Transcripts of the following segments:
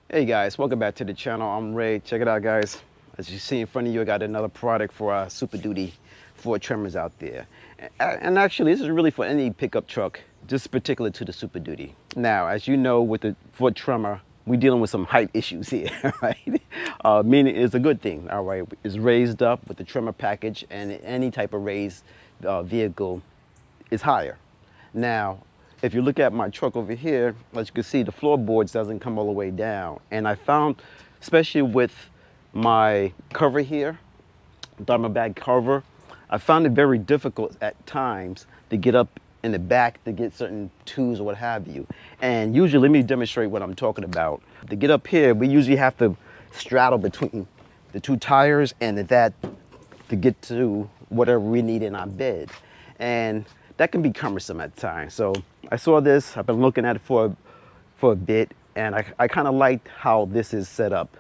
Hey guys, welcome back to the channel. I'm Ray. Check it out, guys. As you see in front of you, I got another product for our Super Duty Ford Tremors out there. And actually, this is really for any pickup truck, just particular to the Super Duty. Now, as you know, with the Ford Tremor, we're dealing with some height issues here, right? Meaning it's a good thing, all right? It's raised up with the Tremor package, and any type of raised vehicle is higher. Now, if you look at my truck over here, as you can see, the floorboards doesn't come all the way down. And I found, especially with my cover here, my bag cover, I found it very difficult at times to get up in the back to get certain tools or what have you. And usually, let me demonstrate what I'm talking about. To get up here, we usually have to straddle between the two tires and that to get to whatever we need in our bed. And that can be cumbersome at times. So I saw this, I've been looking at it for a bit, and I kind of liked how this is set up.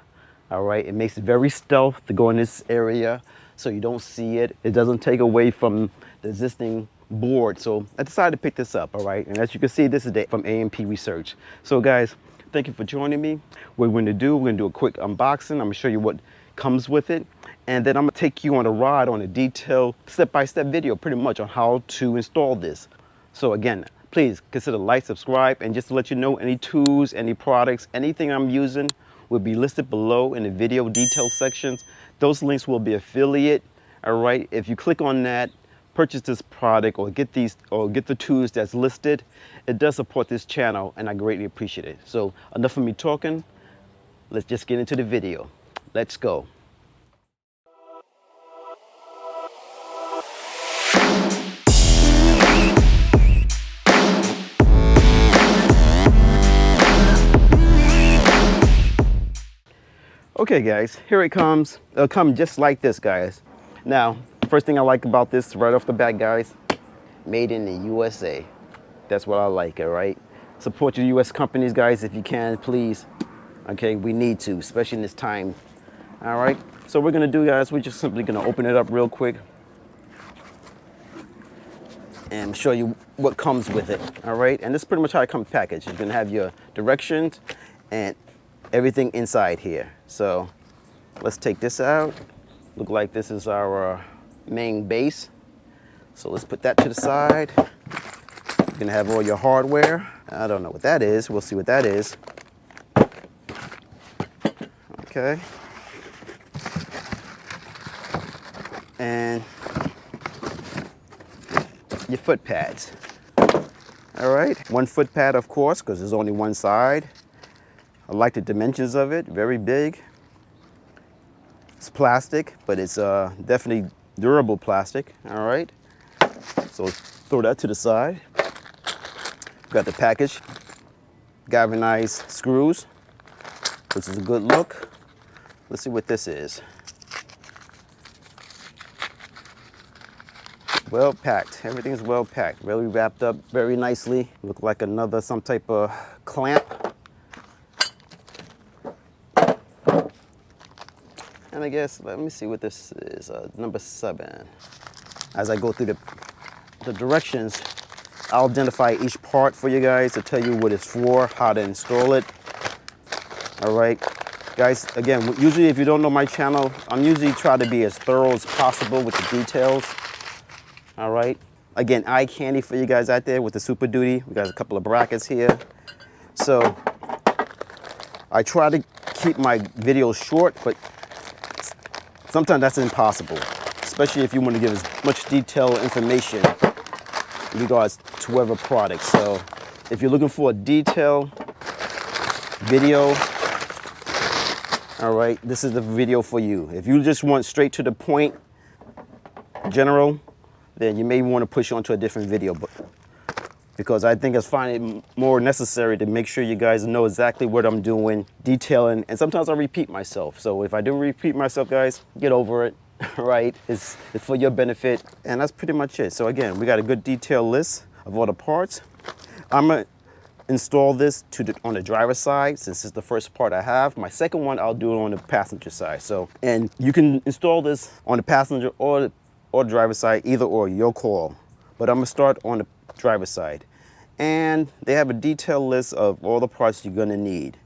All right, it makes it very stealth to go in this area so you don't see it. It doesn't take away from the existing board. So I decided to pick this up, all right? And as you can see, this is from A&P Research. So guys, thank you for joining me. What we're gonna do a quick unboxing. I'm gonna show you what comes with it. And then I'm gonna take you on a ride on a detailed step-by-step video pretty much on how to install this. So again, please consider like, subscribe, and just to let you know, any tools, any products, anything I'm using will be listed below in the video detail sections. Those links will be affiliate, all right? If you click on that, purchase this product or get the tools that's listed, it does support this channel and I greatly appreciate it. So enough of me talking, let's just get into the video. Let's go. Okay guys, here it comes. It'll come just like this, guys. Now, first thing I like about this right off the bat, guys, made in the USA. That's what I like, all right? Support your US companies, guys, if you can, please. Okay, we need to, especially in this time. All right, so we're gonna do, guys, we're just simply gonna open it up real quick and show you what comes with it, all right? And this is pretty much how it comes packaged. You're gonna have your directions and everything inside here. So let's take this out. Look like this is our main base. So let's put that to the side. You're gonna have all your hardware. I don't know what that is. We'll see what that is. Okay. And your foot pads. All right, one foot pad, of course, because there's only one side. I like the dimensions of it, very big. It's plastic, but it's definitely durable plastic, all right? So throw that to the side. Got the package, galvanized screws, which is a good look. Let's see what this is. Well packed, everything's well packed, really wrapped up very nicely. Look like some type of clamp. And I guess, let me see what this is, number 7. As I go through the directions, I'll identify each part for you guys to tell you what it's for, how to install it. All right, guys, again, usually if you don't know my channel, I'm usually trying to be as thorough as possible with the details. All right, again, eye candy for you guys out there with the Super Duty. We got a couple of brackets here. So I try to keep my videos short, but sometimes that's impossible, especially if you want to give as much detailed information in regards to whatever product. So if you're looking for a detailed video, all right, this is the video for you. If you just want straight to the point, general, then you may want to push on to a different video, because I think I find it more necessary to make sure you guys know exactly what I'm doing, detailing, and sometimes I repeat myself. So if I do repeat myself, guys, get over it, right? It's for your benefit, and that's pretty much it. So again, we got a good detailed list of all the parts. I'm gonna install this on the driver's side, since it's the first part I have. My second one, I'll do it on the passenger side. So, and you can install this on the passenger or driver's side, either or, your call. But I'm gonna start on the driver's side. And they have a detailed list of all the parts you're gonna need.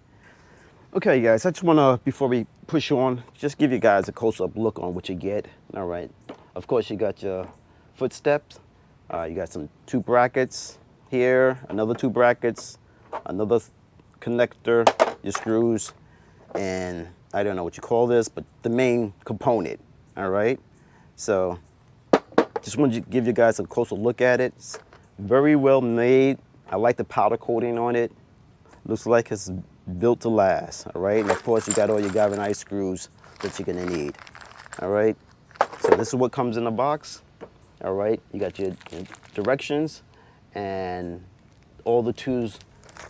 Okay, guys, I just want to, before we push on, just give you guys a close-up look on what you get. All right. Of course, you got your footsteps. You got some 2 brackets here, another 2 brackets, another connector, your screws, and I don't know what you call this, but the main component. All right. So just wanted to give you guys a closer look at it. It's very well made. I like the powder coating on it. Looks like it's built to last, all right? And of course, you got all your galvanized screws that you're gonna need, all right? So this is what comes in the box, all right? You got your directions and all the tools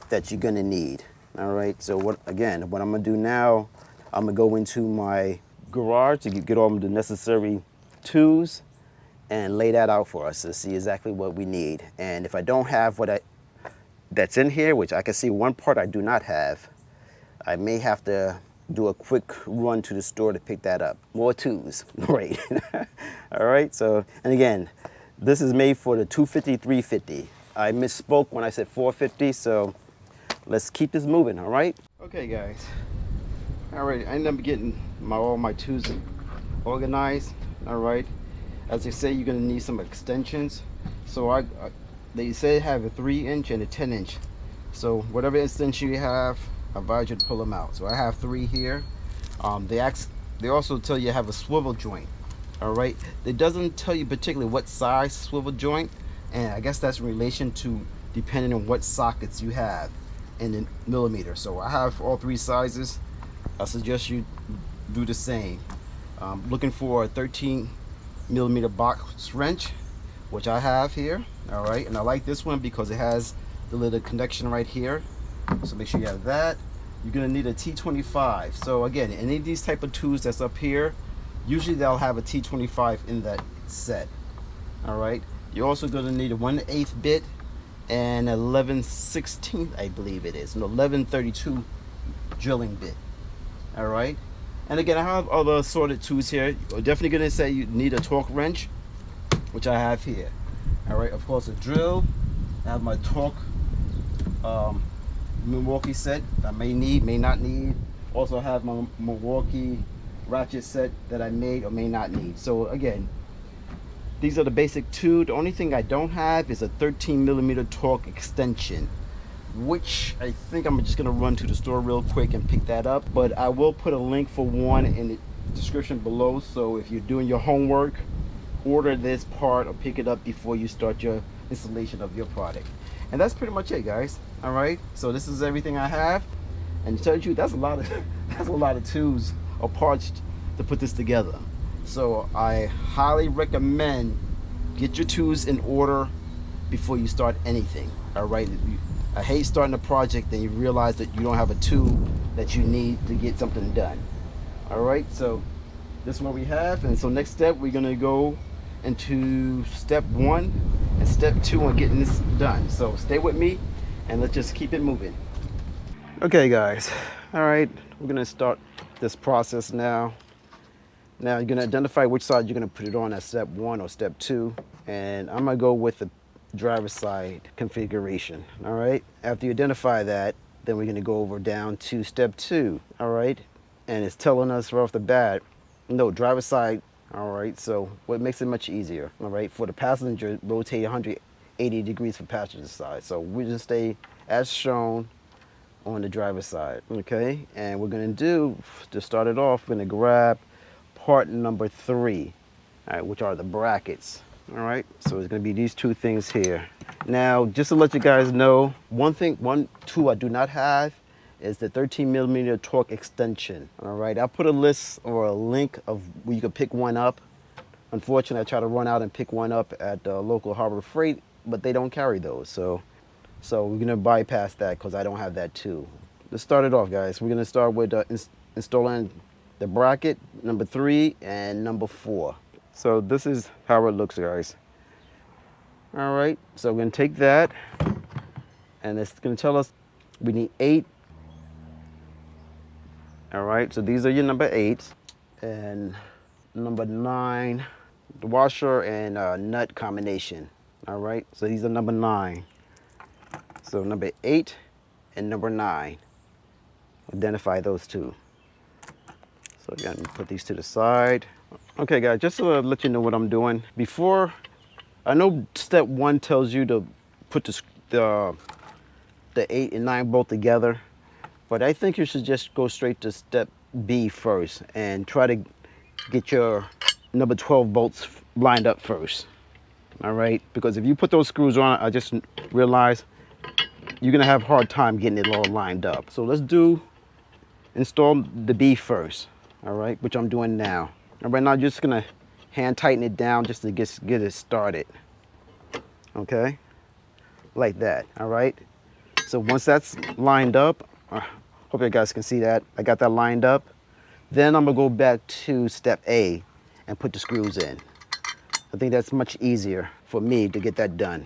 that you're gonna need, all right? So what I'm gonna do now, I'm gonna go into my garage to get all of the necessary tools and lay that out for us to see exactly what we need. And if I don't have that's in here, which I can see one part I do not have, I may have to do a quick run to the store to pick that up. More tools, right? All right, so, and again, this is made for the 250, 350. I misspoke when I said 450, so let's keep this moving, all right? Okay, guys. All right, I ended up getting all my tools organized, all right? As they say, you're gonna need some extensions. So they say have a 3-inch and a 10-inch. So whatever extension you have, I advise you to pull them out. So I have 3 here. They also tell you have a swivel joint. All right. It doesn't tell you particularly what size swivel joint, and I guess that's in relation to depending on what sockets you have in the millimeter. So I have all 3 sizes. I suggest you do the same. Looking for a 13mm box wrench, which I have here. All right, and I like this one because it has the little connection right here, so make sure you have that. You're gonna need a T25. So again, any of these type of tools that's up here, usually they'll have a T25 in that set. All right, you're also gonna need a 1/8 bit and 11/16, I believe it is, an 1132 drilling bit. All right, and again, I have other assorted tools here. You're definitely gonna say you need a torque wrench, which I have here. All right, of course, a drill. I have my torque Milwaukee set I may need, may not need. Also have my Milwaukee ratchet set that I may or may not need. So again, these are the basic 2. The only thing I don't have is a 13mm torque extension, which I think I'm just gonna run to the store real quick and pick that up. But I will put a link for one in the description below, so if you're doing your homework, order this part or pick it up before you start your installation of your product. And that's pretty much it, guys. All right, so this is everything I have, and to tell you, that's a lot of tools or parts to put this together. So I highly recommend get your tools in order before you start anything. All right, I hate starting a project and you realize that you don't have a tool that you need to get something done. All right, so this is what we have, and so next step we're gonna go into step 1 and step 2 on getting this done. So stay with me and let's just keep it moving. Okay, guys, all right, we're gonna start this process now. Now you're gonna identify which side you're gonna put it on as step 1 or step 2, and I'm gonna go with the driver's side configuration. All right, after you identify that, then we're gonna go over down to step 2. All right, and it's telling us right off the bat, no, driver's side. All right, so what makes it much easier? All right, for the passenger, rotate 180 degrees for passenger side. So we just stay as shown on the driver's side. Okay, and we're gonna do, to start it off, we're gonna grab part number 3, all right, which are the brackets. All right, so it's gonna be these 2 things here. Now, just to let you guys know, one tool I do not have is the 13mm torque extension. All right, I'll put a list or a link of where you can pick one up. Unfortunately, I try to run out and pick one up at the local Harbor Freight, but they don't carry those. So we're gonna bypass that because I don't have that too. Let's start it off, guys. We're gonna start with installing the bracket number 3 and number 4. So this is how it looks, guys. All right, so we're gonna take that, and it's gonna tell us we need 8. All right, so these are your number 8s, and number 9, the washer and nut combination. All right, so these are number 9. So number 8 and number 9. identify those two. So again, put these to the side. Okay guys, just to let you know what I'm doing. Before, I know step 1 tells you to put the 8 and 9 bolt together, but I think you should just go straight to step B first and try to get your number 12 bolts lined up first. All right, because if you put those screws on, I just realized you're gonna have a hard time getting it all lined up. So let's install the B first, all right, which I'm doing now. And right now, I'm just gonna hand tighten it down just to get it started, okay, like that, all right. So once that's lined up, hope you guys can see that. I got that lined up. Then I'm gonna go back to step A and put the screws in. I think that's much easier for me to get that done.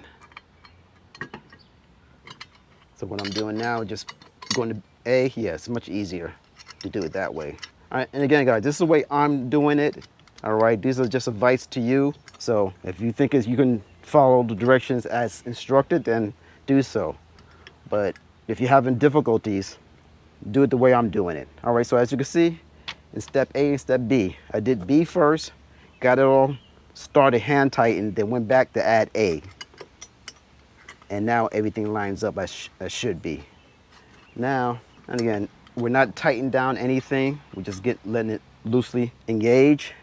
So what I'm doing now, just going to A, yeah, it's much easier to do it that way. All right, and again, guys, this is the way I'm doing it. All right, these are just advice to you. So if you think you can follow the directions as instructed, then do so. But if you're having difficulties, do it the way I'm doing it. All right, so as you can see, in step A and step B, I did B first, got it all started hand tightened, then went back to add A. And now everything lines up as should be. Now, and again, we're not tightening down anything. We just letting it loosely engage.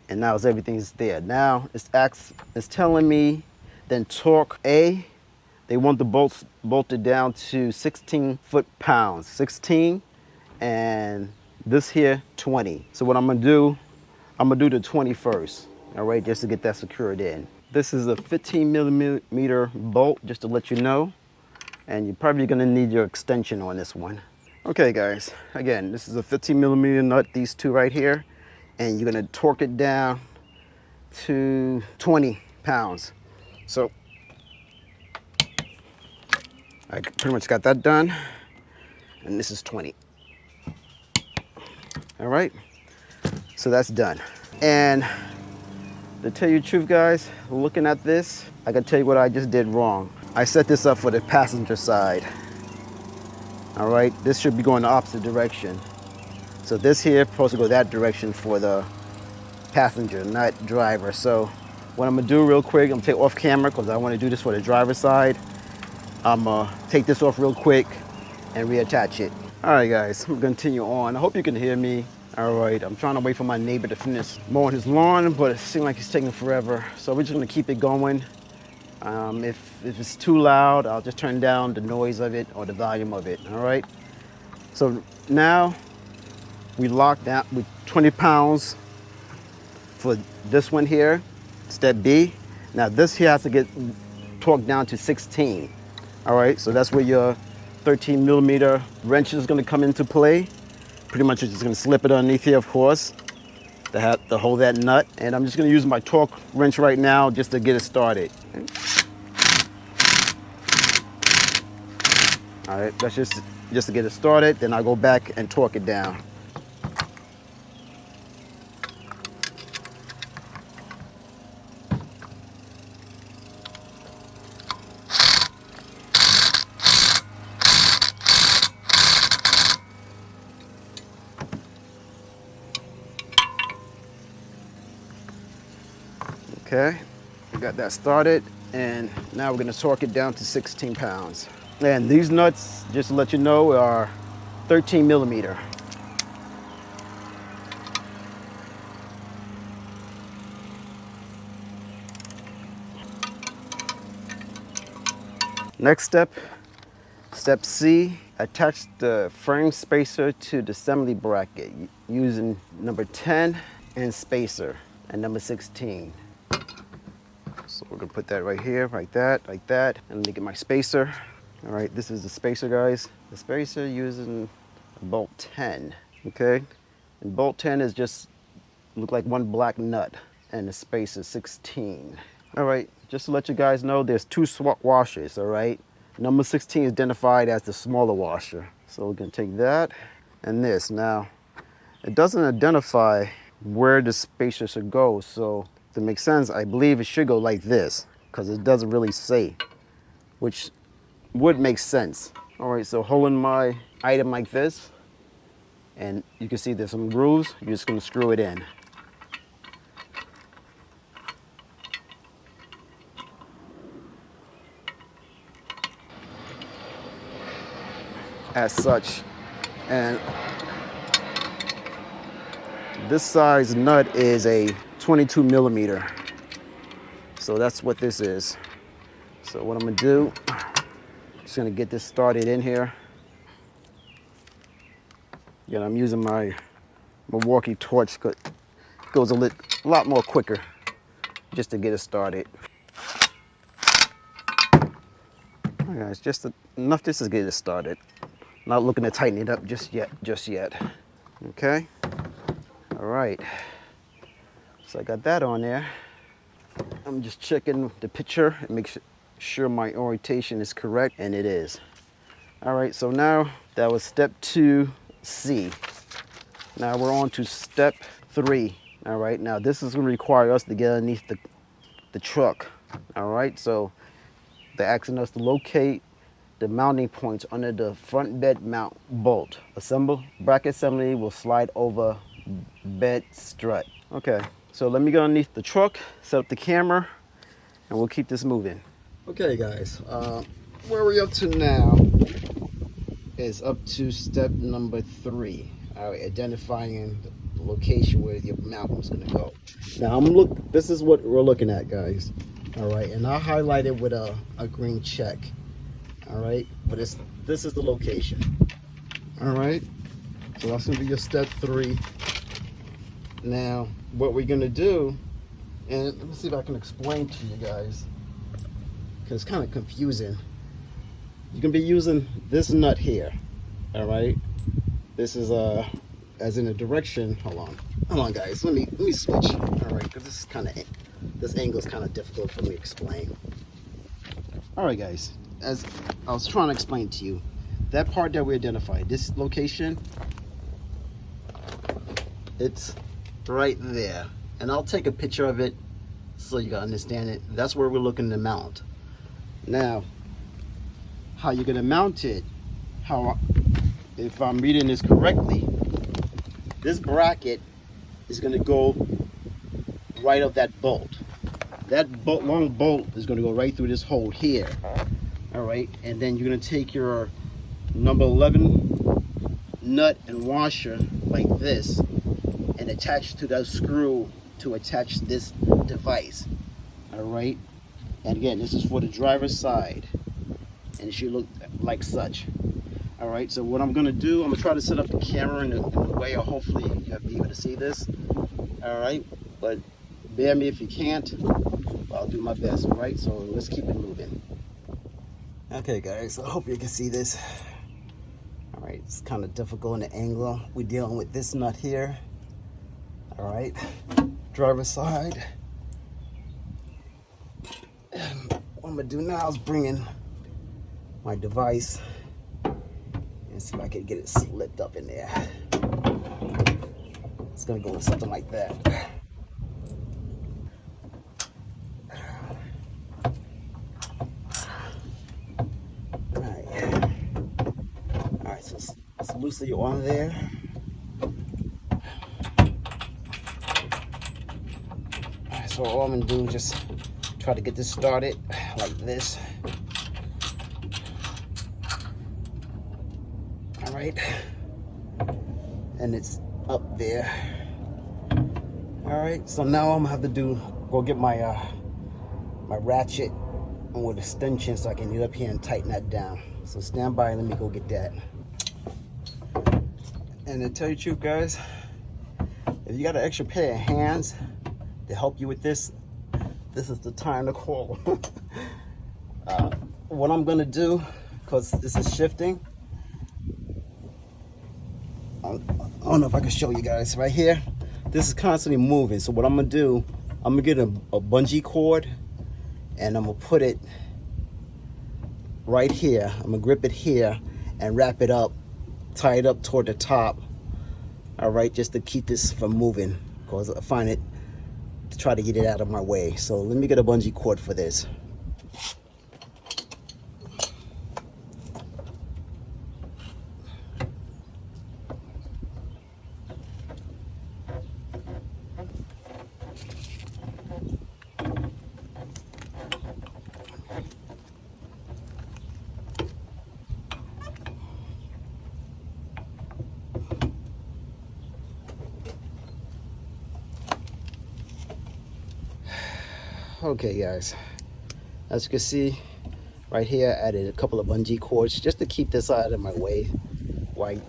And now everything's there. Now it's telling me then torque A. They want the bolts bolted down to 16 foot-pounds. 16 and this here 20. So what I'm gonna do the 20 first. All right, just to get that secured in. This is a 15 millimeter bolt, just to let you know. And you're probably gonna need your extension on this one. Okay guys, again, this is a 15 millimeter nut, these two right here. And you're gonna torque it down to 20 pounds. So, I pretty much got that done. And this is 20. All right, so that's done. And to tell you the truth, guys, looking at this, I can tell you what I just did wrong. I set this up for the passenger side. All right, this should be going the opposite direction. So this here is supposed to go that direction for the passenger, not driver. So what I'm gonna do real quick, I'm gonna take off camera because I wanna do this for the driver's side. I'm gonna take this off real quick and reattach it. All right, guys, I'm gonna continue on. I hope you can hear me. All right, I'm trying to wait for my neighbor to finish mowing his lawn, but it seems like it's taking forever. So we're just gonna keep it going. If it's too loud, I'll just turn down the noise of it or the volume of it, all right? So now we lock down with 20 pounds for this one here, step B. Now this here has to get torqued down to 16, all right? So that's where your 13 millimeter wrench is gonna come into play. Pretty much you're just gonna slip it underneath here, of course, to hold that nut. And I'm just gonna use my torque wrench right now just to get it started. All right, that's just to get it started. Then I'll go back and torque it down. Okay, we got that started, and now we're gonna torque it down to 16 pounds. And these nuts, just to let you know, are 13 millimeter. Next step, step C, attach the frame spacer to the assembly bracket using number 10 and spacer and number 16. So we're gonna put that right here, like that, and let me get my spacer. All right, this is the spacer, guys. The spacer using bolt 10, okay? And bolt 10 is just look like one black nut, and the spacer 16. All right, just to let you guys know, there's two washers, all right? Number 16 is identified as the smaller washer. So we're gonna take that and this. Now, it doesn't identify where the spacer should go, so to make sense, I believe it should go like this, because it doesn't really say, which would make sense. All right, so holding my item like this, and you can see there's some grooves. You're just gonna screw it in. As such. And this size nut is a 22 millimeter. So that's what this is. So what I'm gonna do, just gonna get this started in here. Again, I'm using my Milwaukee torch, it goes a lot more quicker just to get it started. All right, it's just enough just to get it started. Not looking to tighten it up just yet. Okay, all right. So I got that on there. I'm just checking the picture and make sure my orientation is correct, and it is. All right, so now that was step 2C. Now we're on to step 3. All right, now this is gonna require us to get underneath the truck. All right, so they're asking us to locate the mounting points under the front bed mount bolt. Bracket assembly will slide over bed strut. Okay, so let me go underneath the truck, set up the camera, and we'll keep this moving. Okay guys, where we're up to now is up to step number 3. All right, identifying the location where your mount is gonna go. Now this is what we're looking at, guys. All right, and I'll highlight it with a green check. All right, but this is the location. All right, so that's gonna be your step 3. Now, what we're gonna do, and let me see if I can explain to you guys, because it's kind of confusing. You're gonna be using this nut here. All right, this is as in a direction. Hold on, guys. Let me switch. All right, because this angle is kind of difficult for me to explain. All right, guys. As I was trying to explain to you, that part that we identified, this location, it's right there. And I'll take a picture of it so you can understand it. That's where we're looking to mount. Now, how you're gonna mount it, if I'm reading this correctly, this bracket is gonna go right of that bolt. That long bolt is gonna go right through this hole here. All right, and then you're gonna take your number 11 nut and washer like this and attach to that screw to attach this device. All right, and again, this is for the driver's side, and it should look like such. All right, so what I'm gonna do, I'm gonna try to set up the camera in a way, or hopefully you'll be able to see this. All right, but bear me if you can't. I'll do my best. All right, so let's keep it moving. Okay guys, I hope you can see this. All right, it's kind of difficult in the angle. We're dealing with this nut here. All right, driver's side. And what I'm gonna do now is bring in my device and see if I can get it slipped up in there. It's gonna go in something like that. Let's loosen you on there. Alright, so all I'm gonna do is just try to get this started like this. Alright. And it's up there. Alright, so now I'm gonna have to go get my my ratchet with extension so I can get up here and tighten that down. So stand by and let me go get that. And to tell you the truth, guys, if you got an extra pair of hands to help you with this is the time to call. What I'm gonna do, because this is shifting, I don't know if I can show you guys right here. This is constantly moving. So what I'm gonna do, I'm gonna get a bungee cord and I'm gonna put it right here. I'm gonna grip it here and wrap it up, tie it up toward the top. All right, just to keep this from moving, because I find it to try to get it out of my way. So let me get a bungee cord for this. Okay guys, as you can see right here, I added a couple of bungee cords just to keep this out of my way while I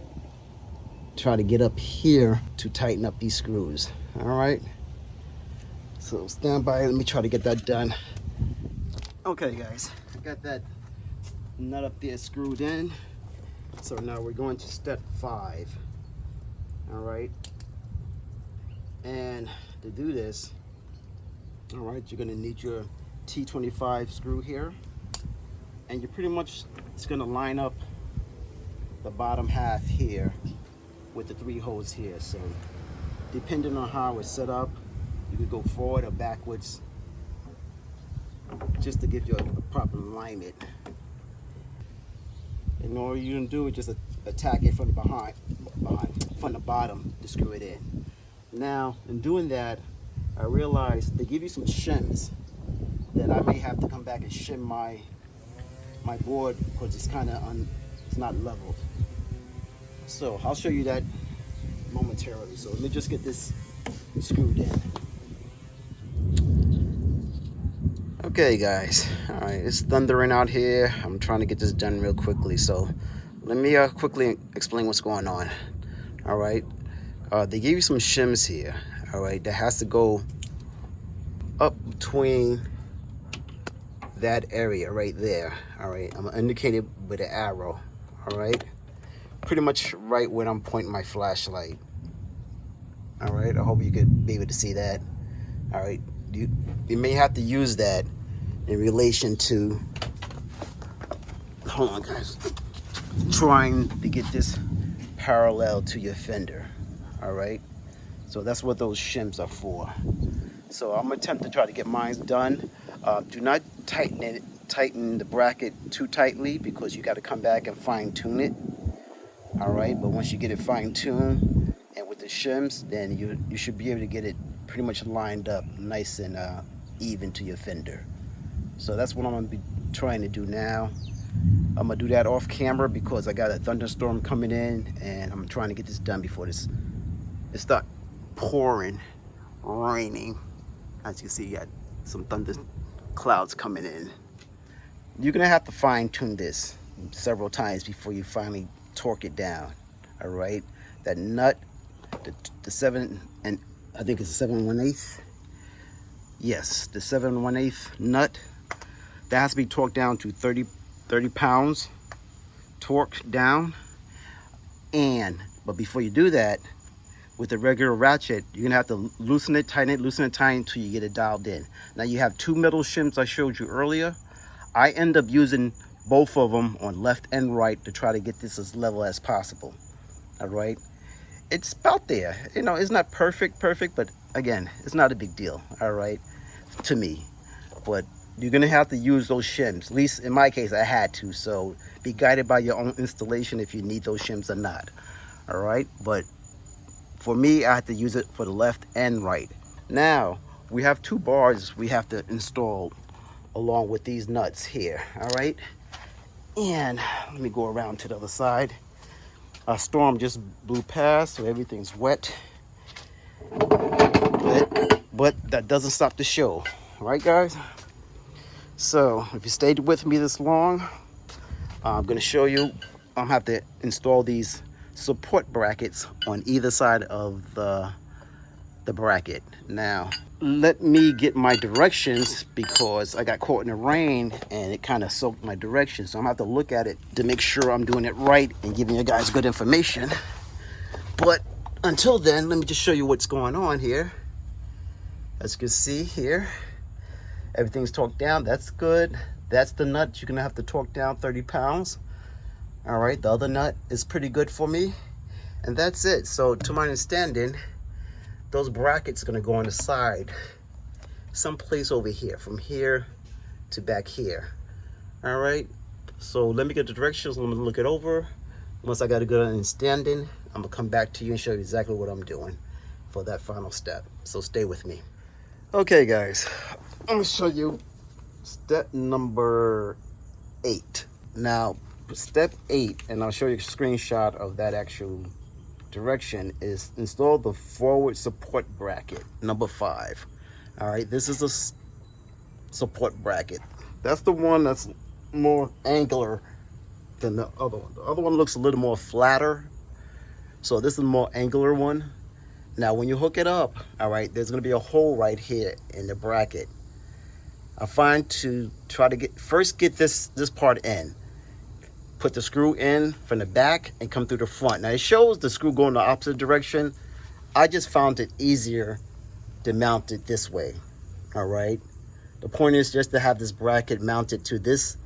try to get up here to tighten up these screws. All right, so stand by, let me try to get that done. Okay guys, I got that nut up there screwed in. So now we're going to step 5. All right, and to do this, all right, you're going to need your T25 screw here, and you're pretty much, it's going to line up the bottom half here with the 3 holes here. So depending on how it's set up, you can go forward or backwards just to give you a proper alignment. And all you're going to do is just attack it from the from the bottom to screw it in. Now, in doing that, I realized they give you some shims that I may have to come back and shim my board because it's kind of it's not leveled. So I'll show you that momentarily. So let me just get this screwed in. Okay guys, all right, it's thundering out here. I'm trying to get this done real quickly, so let me quickly explain what's going on. All right, they give you some shims here. All right, that has to go up between that area right there. All right, I'm gonna indicate it with an arrow. All right, pretty much right where I'm pointing my flashlight. All right, I hope you could be able to see that. All right, you may have to use that in relation to, hold on guys, trying to get this parallel to your fender. All right, so that's what those shims are for. So I'm gonna attempt to try to get mine done. Do not tighten the bracket too tightly, because you got to come back and fine tune it. All right, but once you get it fine tuned and with the shims, then you should be able to get it pretty much lined up nice and even to your fender. So that's what I'm gonna be trying to do now. I'm gonna do that off camera because I got a thunderstorm coming in, and I'm trying to get this done before it starts pouring, raining. As you can see, you got some thunder clouds coming in. You're gonna have to fine tune this several times before you finally torque it down. All right, that nut, the 7, and I think it's 7/1/8. Yes, the 7/1/8 nut, that has to be torqued down to 30 pounds torque down. But before you do that, with the regular ratchet, you're gonna have to loosen it, tighten it until you get it dialed in. Now you have 2 metal shims I showed you earlier. I end up using both of them on left and right to try to get this as level as possible. All right, it's about there. You know, it's not perfect, but again, it's not a big deal. All right, to me. But you're gonna have to use those shims. At least in my case, I had to. So be guided by your own installation if you need those shims or not. All right, but for me, I had to use it for the left and right. Now we have 2 bars we have to install along with these nuts here. All right, and let me go around to the other side. A storm just blew past, so everything's wet. But that doesn't stop the show. All right, guys? So if you stayed with me this long, I'm going to show you. I'm have to install these support brackets on either side of the bracket. Now, let me get my directions, because I got caught in the rain and it kind of soaked my directions. So I'm going to have to look at it to make sure I'm doing it right and giving you guys good information. But until then, let me just show you what's going on here. As you can see here, everything's torqued down. That's good. That's the nut you're going to have to torque down 30 pounds. All right, the other nut is pretty good for me. And that's it. So to my understanding, those brackets are going to go on the side, someplace over here, from here to back here. All right, so let me get the directions. Let me look it over. Once I got a good understanding, I'm going to come back to you and show you exactly what I'm doing for that final step. So stay with me. Okay, guys, I'm going to show you step number 8. Now, step 8, and I'll show you a screenshot of that actual direction, is install the forward support bracket, number 5. All right, this is support bracket. That's the one that's more angular than the other one. The other one looks a little more flatter. So this is a more angular one. Now when you hook it up, all right, there's gonna be a hole right here in the bracket. I find to try to first get this part in. Put the screw in from the back and come through the front. Now it shows the screw going the opposite direction. I just found it easier to mount it this way, all right? The point is just to have this bracket mounted to this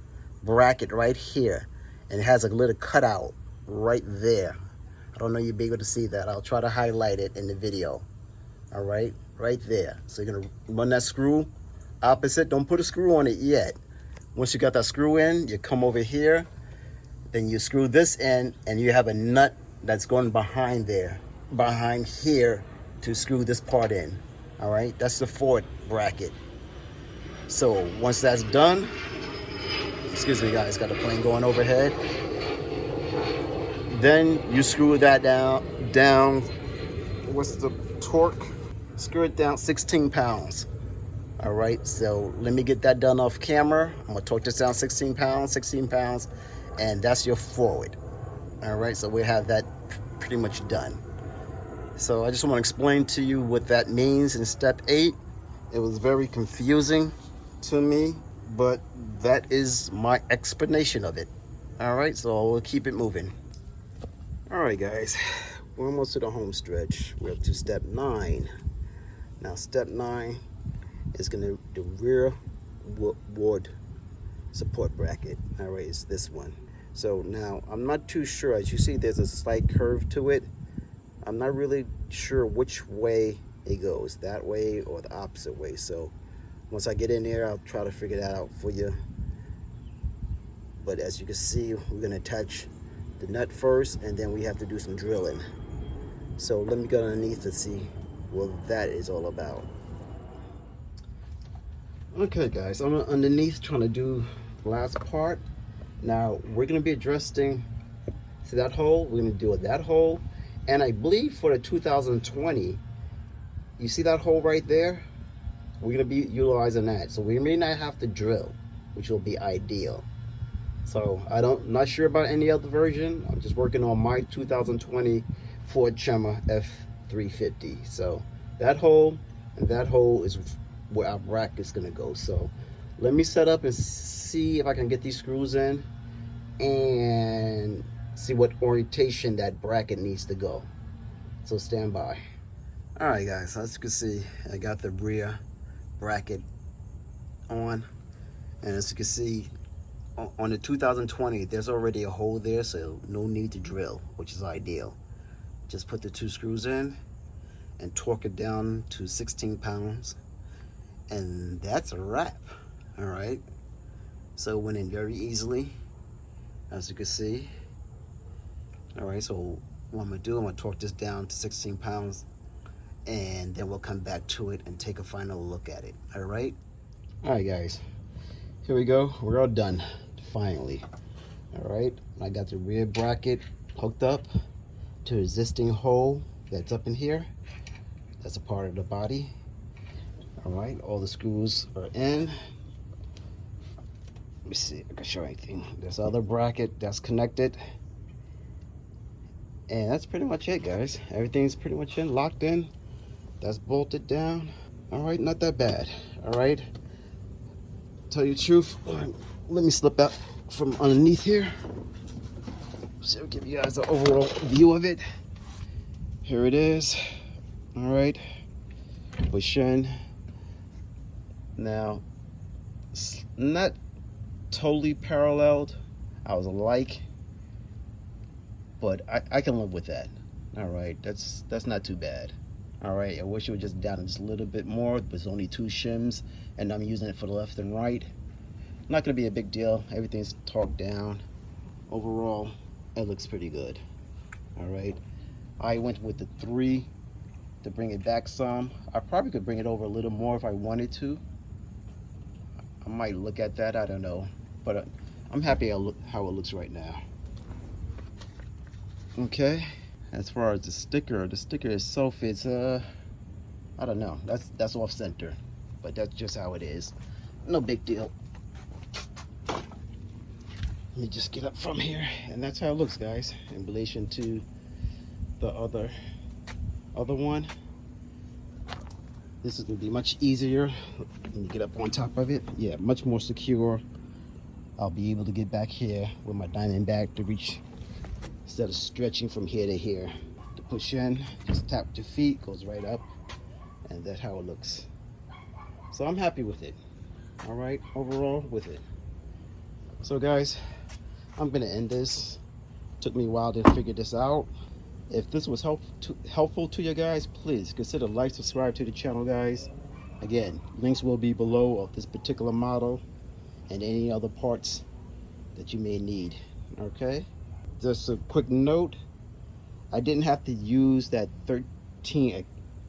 bracket right here, and it has a little cutout right there. I don't know if you'll be able to see that. I'll try to highlight it in the video, all right? Right there. So you're gonna run that screw opposite. Don't put a screw on it yet. Once you got that screw in, you come over here, then you screw this in, and you have a nut that's going behind there, behind here, to screw this part in. All right, that's the forward bracket. So once that's done, excuse me guys, got a plane going overhead. Then you screw that down. What's the torque? Screw it down 16 pounds. All right, so let me get that done off camera. I'm gonna torque this down 16 pounds, and that's your forward. All right, so we have that pretty much done. So I just want to explain to you what that means in step 8. It was very confusing to me, but that is my explanation of it. All right, so we'll keep it moving. All right, guys, we're almost to the home stretch. We're up to step 9. Now, step 9 is the rear board support bracket. All right, it's this one. So now I'm not too sure. As you see, there's a slight curve to it. I'm not really sure which way it goes, that way or the opposite way. So once I get in there, I'll try to figure that out for you. But as you can see, we're gonna attach the nut first, and then we have to do some drilling. So let me go underneath to see what that is all about. Okay guys, I'm underneath trying to do the last part. Now we're gonna be addressing, see that hole? We're gonna do that hole. And I believe for the 2020, you see that hole right there? We're gonna be utilizing that. So we may not have to drill, which will be ideal. So not sure about any other version. I'm just working on my 2020 Ford Tremor F-350. So that hole and that hole is where our bracket's gonna go. So let me set up and see if I can get these screws in and see what orientation that bracket needs to go. So stand by. All right guys, as you can see, I got the rear bracket on, and as you can see on the 2020, there's already a hole there, so no need to drill, which is ideal. Just put the 2 screws in and torque it down to 16 pounds, and that's a wrap. All right, so it went in very easily, as you can see. All right, so what I'm gonna do, I'm gonna torque this down to 16 pounds, and then we'll come back to it and take a final look at it. All right guys, here we go. We're all done finally. All right, I got the rear bracket hooked up to the existing hole that's up in here. That's a part of the body. All right, all the screws are in. Let me see if I can show anything. There's other bracket that's connected. And that's pretty much it, guys. Everything's pretty much locked in. That's bolted down. All right, not that bad. All right, tell you the truth, let me slip out from underneath here so I'll give you guys an overall view of it. Here it is. All right, bushing. Now, it's not totally paralleled, I was like, but I can live with that. All right, that's not too bad. All right, I wish it was just down just a little bit more, but it's only 2 shims, and I'm using it for the left and right. Not gonna be a big deal. Everything's torqued down. Overall, it looks pretty good. All right, I went with the 3 to bring it back some. I probably could bring it over a little more if I wanted to. I might look at that, I don't know, but I'm happy how it looks right now. Okay, as far as the sticker itself is I don't know, that's off center, but that's just how it is. no big deal. Let me just get up from here, and that's how it looks, guys, in relation to the other one. This is going to be much easier. Let me get up on top of it. Yeah, much more secure. I'll be able to get back here with my diamond bag to reach, instead of stretching from here to here. To push in, just tap with your feet, goes right up, and that's how it looks. So I'm happy with it. All right, overall with it. So guys, I'm gonna end this. Took me a while to figure this out. If this was helpful to you guys, please consider like, subscribe to the channel, guys. Again, links will be below of this particular model and any other parts that you may need. Okay, just a quick note, I didn't have to use that 13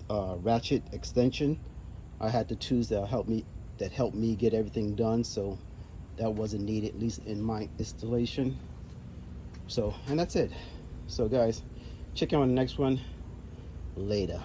ratchet extension. I had the tools that helped me get everything done, so that wasn't needed, at least in my installation. So, and that's it. So guys, check you on the next one later.